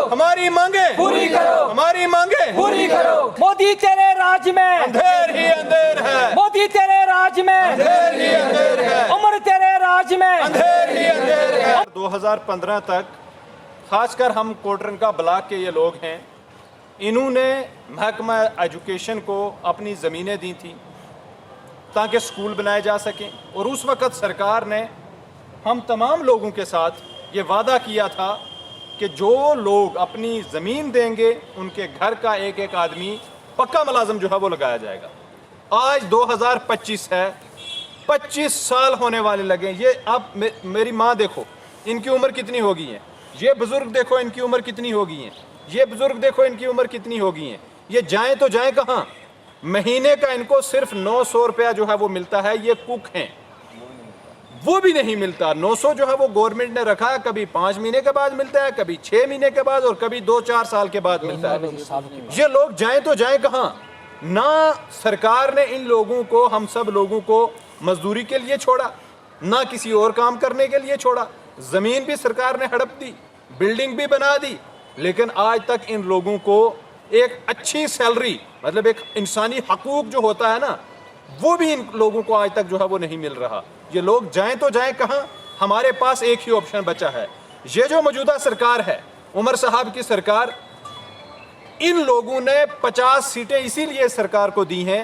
हमारी मांगे पूरी करो, हमारी मांगे पूरी करो। मोदी तेरे राज में अंधेर ही अंधेर है, मोदी तेरे राज में अंधेर ही अंधेर है, उम्र तेरे राज में अंधेर ही अंधेर है। 2015 तक खासकर हम कोटरंका ब्लॉक के ये लोग हैं, इन्होंने महकमा एजुकेशन को अपनी ज़मीनें दी थी ताकि स्कूल बनाए जा सकें। और उस वक़्त सरकार ने हम तमाम लोगों के साथ ये वादा किया था कि जो लोग अपनी ज़मीन देंगे उनके घर का एक एक आदमी पक्का मुलाजिम जो है वो लगाया जाएगा। आज 2025 है, 25 साल होने वाले लगे। ये अब मेरी माँ देखो इनकी उम्र कितनी हो गई है, ये बुज़ुर्ग देखो इनकी उम्र कितनी हो गई है, ये बुज़ुर्ग देखो इनकी उम्र कितनी हो गई है। ये जाएँ तो जाएँ कहाँ? महीने का इनको सिर्फ 900 रुपया जो है वो मिलता है। ये कुक हैं, वो भी नहीं मिलता। 900 जो है वो गवर्नमेंट ने रखा है, कभी 5 महीने के बाद मिलता है, कभी 6 महीने के बाद और कभी 2-4 साल के बाद मिलता है। ये लोग जाएं तो जाएं कहाँ? ना सरकार ने इन लोगों को, हम सब लोगों को मजदूरी के लिए छोड़ा, ना किसी और काम करने के लिए छोड़ा। ज़मीन भी सरकार ने हड़प दी, बिल्डिंग भी बना दी, लेकिन आज तक इन लोगों को एक अच्छी सैलरी, मतलब एक इंसानी हकूक जो होता है ना, वो भी इन लोगों को आज तक जो है वो नहीं मिल रहा। ये लोग जाएं तो जाएं कहाँ? हमारे पास एक ही ऑप्शन बचा है। ये जो मौजूदा सरकार है, उमर साहब की सरकार, इन लोगों ने 50 सीटें इसीलिए सरकार को दी हैं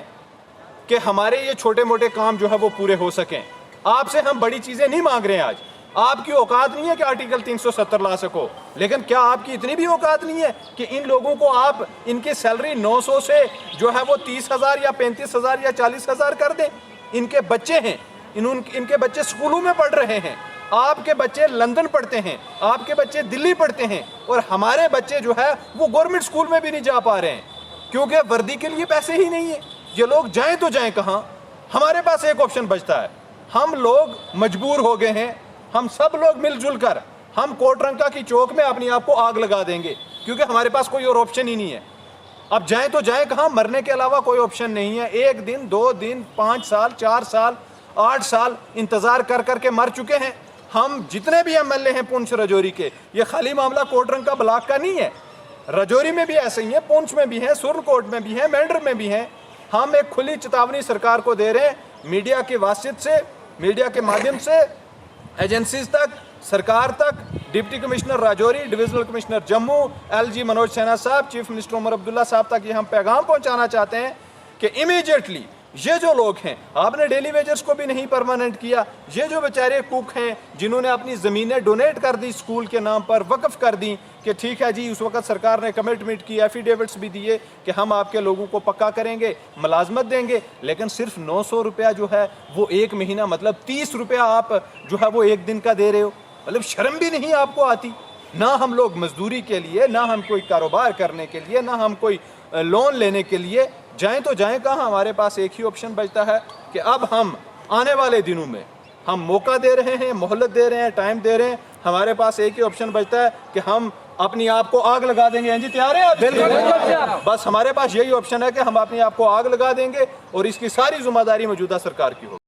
कि हमारे ये छोटे मोटे काम जो है वो पूरे हो सकें। आपसे हम बड़ी चीज़ें नहीं मांग रहे हैं। आज आपकी औकात नहीं है कि आर्टिकल 370 ला सको, लेकिन क्या आपकी इतनी भी औकात नहीं है कि इन लोगों को आप इनकी सैलरी 900 से जो है वो 30,000 या 35,000 या 40,000 कर दें? इनके बच्चे हैं, इनके बच्चे स्कूलों में पढ़ रहे हैं, आपके बच्चे लंदन पढ़ते हैं, आपके बच्चे दिल्ली पढ़ते हैं, और हमारे बच्चे जो है वो गवर्नमेंट स्कूल में भी नहीं जा पा रहे हैं क्योंकि वर्दी के लिए पैसे ही नहीं है। ये लोग जाएं तो जाएं कहाँ? हमारे पास एक ऑप्शन बचता है। हम लोग मजबूर हो गए हैं, हम सब लोग मिलजुल कर हम कोटरंका की चौक में अपने आप को आग लगा देंगे, क्योंकि हमारे पास कोई और ऑप्शन ही नहीं है। अब जाएं तो जाएं कहाँ? मरने के अलावा कोई ऑप्शन नहीं है। 1 दिन 2 दिन 5 साल 4 साल 8 साल इंतज़ार कर कर के मर चुके हैं। हम जितने भी एमएलए हैं पुंछ रजौरी के, ये खाली मामला कोटरंका ब्लॉक का नहीं है, रजौरी में भी ऐसे ही है, पुंछ में भी है, सुरनकोट में भी है, मेंढर में भी है। हम एक खुली चेतावनी सरकार को दे रहे हैं, मीडिया की वासियत से, मीडिया के माध्यम से, एजेंसीज तक, सरकार तक, deputy commissioner Rajouri, divisional commissioner Jammu, LG Manoj Sinha साहब, चीफ मिनिस्टर उमर अब्दुल्ला साहब तक ये हम पैगाम पहुंचाना चाहते हैं कि इमीडिएटली ये जो लोग हैं, आपने डेली वेजर्स को भी नहीं परमानेंट किया, ये जो बेचारे कुक हैं जिन्होंने अपनी ज़मीनें डोनेट कर दी, स्कूल के नाम पर वक्फ कर दी कि ठीक है जी, उस वक्त सरकार ने कमिटमेंट की, एफिडेविट्स भी दिए कि हम आपके लोगों को पक्का करेंगे, मुलाजमत देंगे, लेकिन सिर्फ 900 रुपया जो है वो 1 महीना, मतलब 30 रुपया आप जो है वो 1 दिन का दे रहे हो। मतलब शर्म भी नहीं आपको आती? ना हम लोग मजदूरी के लिए, ना हम कोई कारोबार करने के लिए, ना हम कोई लोन लेने के लिए जाएं तो जाएं कहाँ? हमारे पास एक ही ऑप्शन बचता है कि अब हम आने वाले दिनों में हम मौका दे रहे हैं, मोहलत दे रहे हैं, टाइम दे रहे हैं। हमारे पास एक ही ऑप्शन बचता है कि हम अपनी आप को आग लगा देंगे। जी तैयार हैं आप? बिल्कुल। बस हमारे पास यही ऑप्शन है कि हम अपने आप को आग लगा देंगे और इसकी सारी जिम्मेदारी मौजूदा सरकार की होगी।